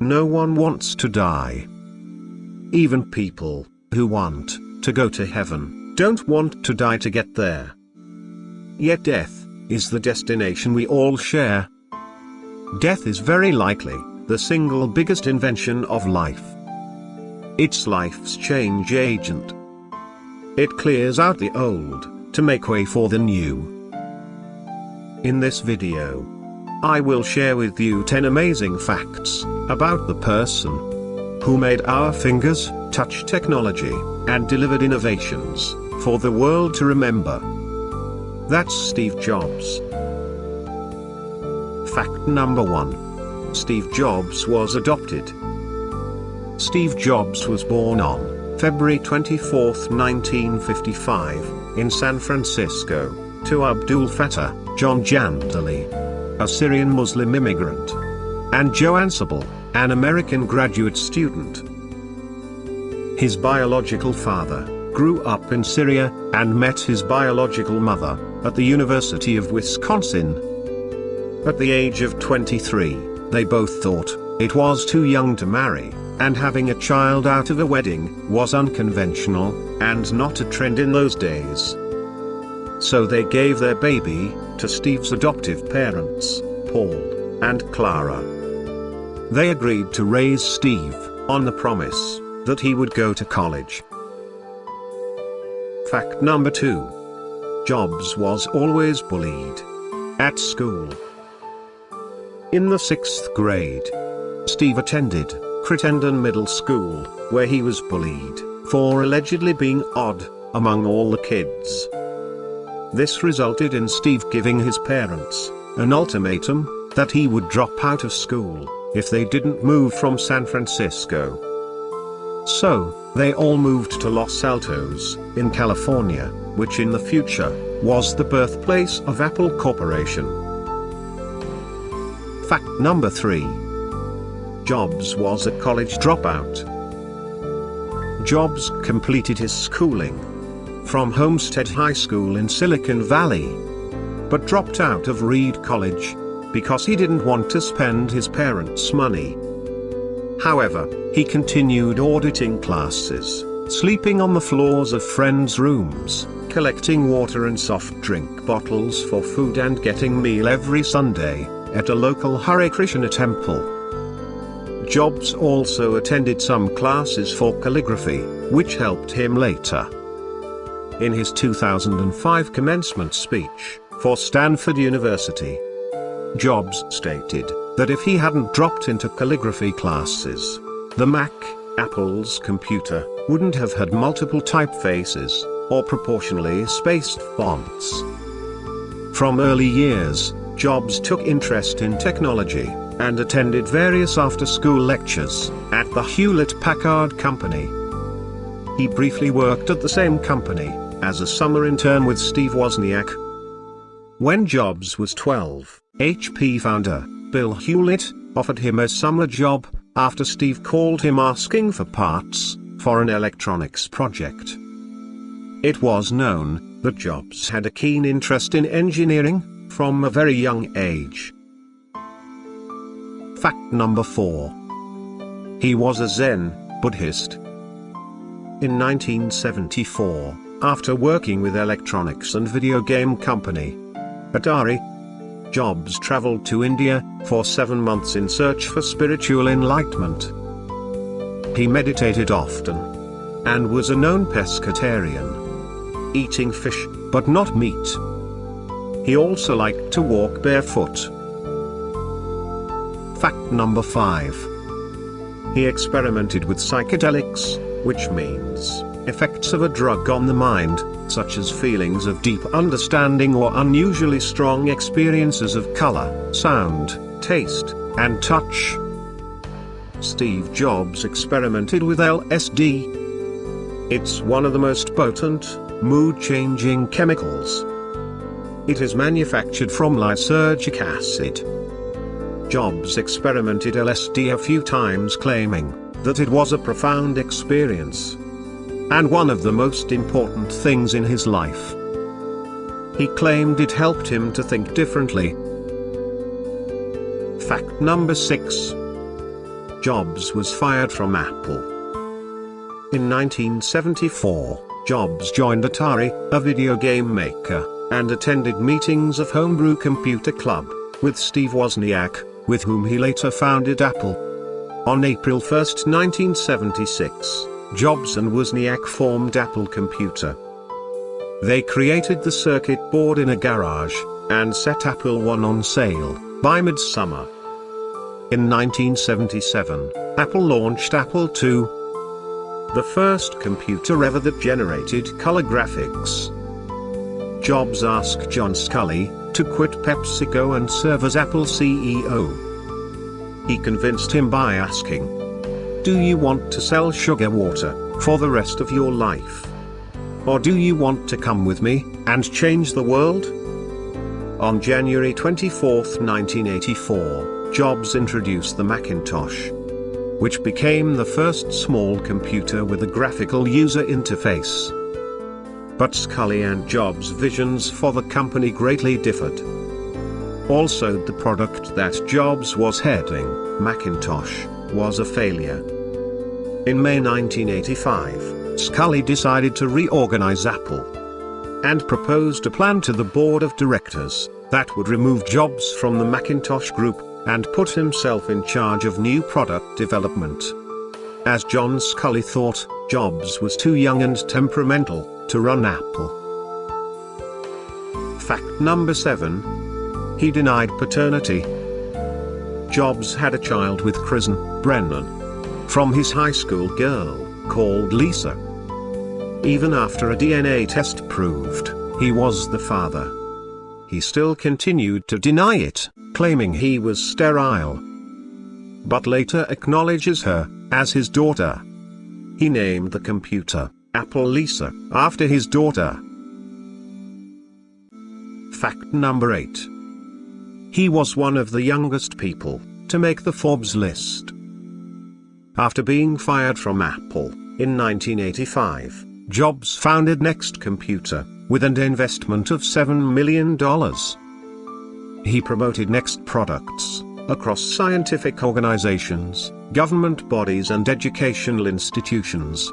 No one wants to die. Even people who want to go to heaven don't want to die to get there. Yet death is the destination we all share. Death is very likely the single biggest invention of life. It's life's change agent. It clears out the old to make way for the new. In this video, I will share with you 10 amazing facts about the person who made our fingers touch technology and delivered innovations for the world to remember. That's Steve Jobs. Fact number 1. Steve Jobs was adopted. Steve Jobs was born on February 24, 1955, in San Francisco, to Abdul Fattah John Jandali, a Syrian Muslim immigrant, and Joanne Sibyl, an American graduate student. His biological father grew up in Syria and met his biological mother at the University of Wisconsin. At the age of 23, they both thought it was too young to marry, and having a child out of a wedding was unconventional and not a trend in those days. So they gave their baby to Steve's adoptive parents, Paul and Clara. They agreed to raise Steve on the promise that he would go to college. Fact number 2. Jobs was always bullied at school. In the 6th grade, Steve attended Crittenden Middle School, where he was bullied for allegedly being odd among all the kids. This resulted in Steve giving his parents an ultimatum that he would drop out of school if they didn't move from San Francisco. So, they all moved to Los Altos, in California, which in the future was the birthplace of Apple Corporation. Fact number 3. Jobs was a college dropout. Jobs completed his schooling from Homestead High School in Silicon Valley, but dropped out of Reed College because he didn't want to spend his parents' money. However, he continued auditing classes, sleeping on the floors of friends' rooms, collecting water and soft drink bottles for food, and getting meal every Sunday at a local Hare Krishna temple. Jobs also attended some classes for calligraphy, which helped him later. In his 2005 commencement speech for Stanford University, Jobs stated that if he hadn't dropped into calligraphy classes, the Mac, Apple's computer, wouldn't have had multiple typefaces or proportionally spaced fonts. From early years, Jobs took interest in technology and attended various after-school lectures at the Hewlett-Packard Company. He briefly worked at the same company as a summer intern with Steve Wozniak. When Jobs was 12, HP founder Bill Hewlett offered him a summer job after Steve called him asking for parts for an electronics project. It was known that Jobs had a keen interest in engineering from a very young age. Fact number 4. He was a Zen Buddhist. In 1974, after working with electronics and video game company Atari, Jobs traveled to India for 7 months in search for spiritual enlightenment. He meditated often and was a known pescatarian, eating fish but not meat. He also liked to walk barefoot. Fact number 5. He experimented with psychedelics, which means effects of a drug on the mind, such as feelings of deep understanding or unusually strong experiences of color, sound, taste, and touch. Steve Jobs experimented with LSD. It's one of the most potent, mood-changing chemicals. It is manufactured from lysergic acid. Jobs experimented LSD a few times, claiming that it was a profound experience and one of the most important things in his life. He claimed it helped him to think differently. Fact number 6. Jobs was fired from Apple. In 1974, Jobs joined Atari, a video game maker, and attended meetings of Homebrew Computer Club, with Steve Wozniak, with whom he later founded Apple. On April 1, 1976, Jobs and Wozniak formed Apple Computer. They created the circuit board in a garage, and set Apple I on sale, by midsummer. In 1977, Apple launched Apple II, the first computer ever that generated color graphics. Jobs asked John Sculley to quit PepsiCo and serve as Apple CEO. He convinced him by asking, "Do you want to sell sugar water for the rest of your life? Or do you want to come with me and change the world?" On January 24, 1984, Jobs introduced the Macintosh, which became the first small computer with a graphical user interface. But Sculley and Jobs' visions for the company greatly differed. Also, the product that Jobs was heading, Macintosh, was a failure. In May 1985, Sculley decided to reorganize Apple, and proposed a plan to the board of directors that would remove Jobs from the Macintosh group, and put himself in charge of new product development. As John Sculley thought, Jobs was too young and temperamental to run Apple. Fact number 7. He denied paternity. Jobs had a child with Kristen Brennan from his high school girl, called Lisa. Even after a DNA test proved he was the father, he still continued to deny it, claiming he was sterile, but later acknowledges her as his daughter. He named the computer Apple Lisa after his daughter. Fact number 8. He was one of the youngest people to make the Forbes list. After being fired from Apple in 1985, Jobs founded Next Computer with an investment of $7 million. He promoted Next products across scientific organizations, government bodies and educational institutions.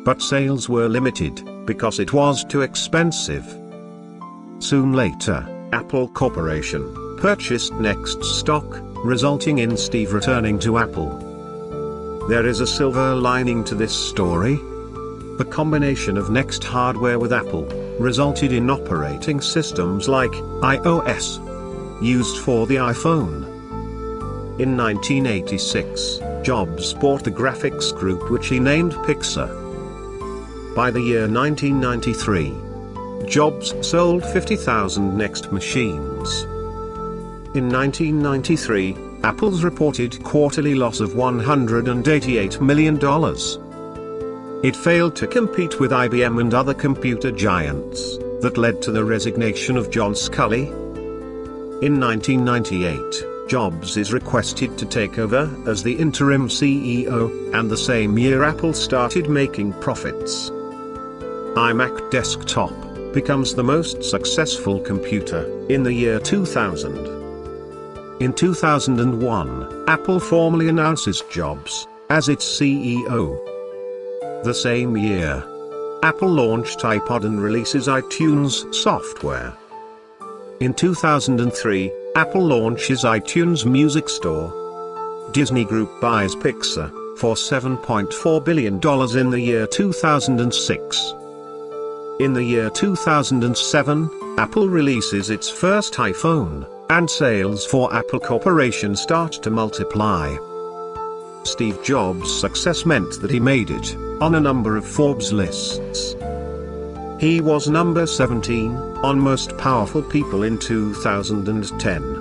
But sales were limited because it was too expensive. Soon later, Apple Corporation purchased Next stock, resulting in Steve returning to Apple. There is a silver lining to this story. The combination of Next hardware with Apple resulted in operating systems like iOS, used for the iPhone. In 1986, Jobs bought the graphics group which he named Pixar. By the year 1993, Jobs sold 50,000 Next machines. In 1993, Apple's reported quarterly loss of $188 million. It failed to compete with IBM and other computer giants, that led to the resignation of John Sculley. In 1998, Jobs is requested to take over as the interim CEO, and the same year Apple started making profits. iMac Desktop becomes the most successful computer in the year 2000. In 2001, Apple formally announces Jobs as its CEO. The same year, Apple launched iPod and releases iTunes software. In 2003, Apple launches iTunes Music Store. Disney Group buys Pixar for $7.4 billion in the year 2006. In the year 2007, Apple releases its first iPhone, and sales for Apple Corporation start to multiply. Steve Jobs' success meant that he made it on a number of Forbes lists. He was number 17 on Most Powerful People in 2010,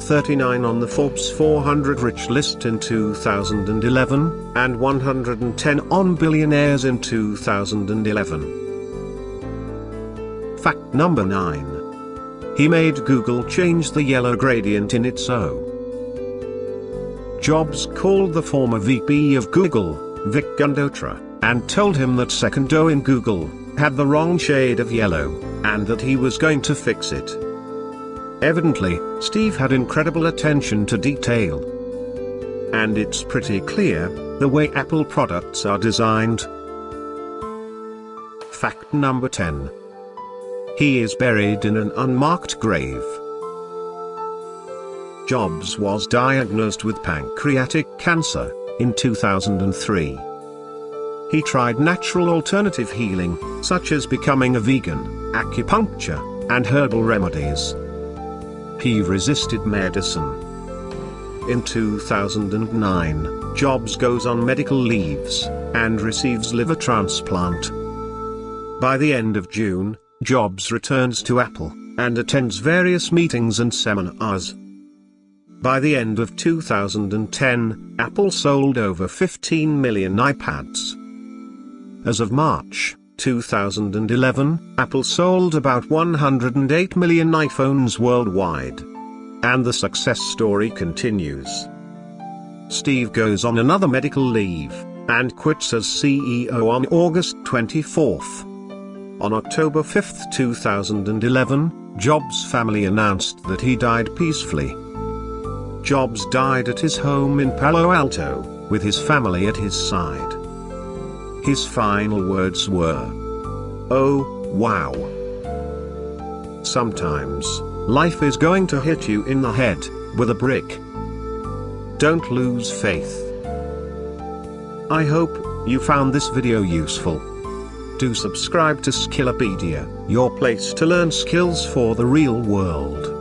39 on the Forbes 400 Rich list in 2011, and 110 on Billionaires in 2011. Fact number 9. He made Google change the yellow gradient in its O. Jobs called the former VP of Google, Vic Gundotra, and told him that second O in Google had the wrong shade of yellow, and that he was going to fix it. Evidently, Steve had incredible attention to detail. and it's pretty clear, the way Apple products are designed. Fact number 10. He is buried in an unmarked grave. Jobs was diagnosed with pancreatic cancer in 2003. He tried natural alternative healing, such as becoming a vegan, acupuncture, and herbal remedies. He resisted medicine. In 2009, Jobs goes on medical leaves, and receives liver transplant. By the end of June, Jobs returns to Apple, and attends various meetings and seminars. By the end of 2010, Apple sold over 15 million iPads. As of March 2011, Apple sold about 108 million iPhones worldwide. And the success story continues. Steve goes on another medical leave, and quits as CEO on August 24th. On October 5, 2011, Jobs' family announced that he died peacefully. Jobs died at his home in Palo Alto, with his family at his side. His final words were, "Oh, wow. Sometimes, life is going to hit you in the head with a brick. Don't lose faith." I hope you found this video useful. Do subscribe to Skillopedia, your place to learn skills for the real world.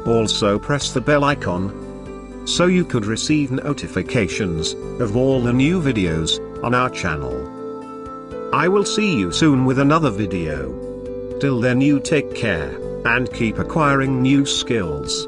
Also press the bell icon, so you could receive notifications of all the new videos on our channel. I will see you soon with another video. Till then, you take care, and keep acquiring new skills.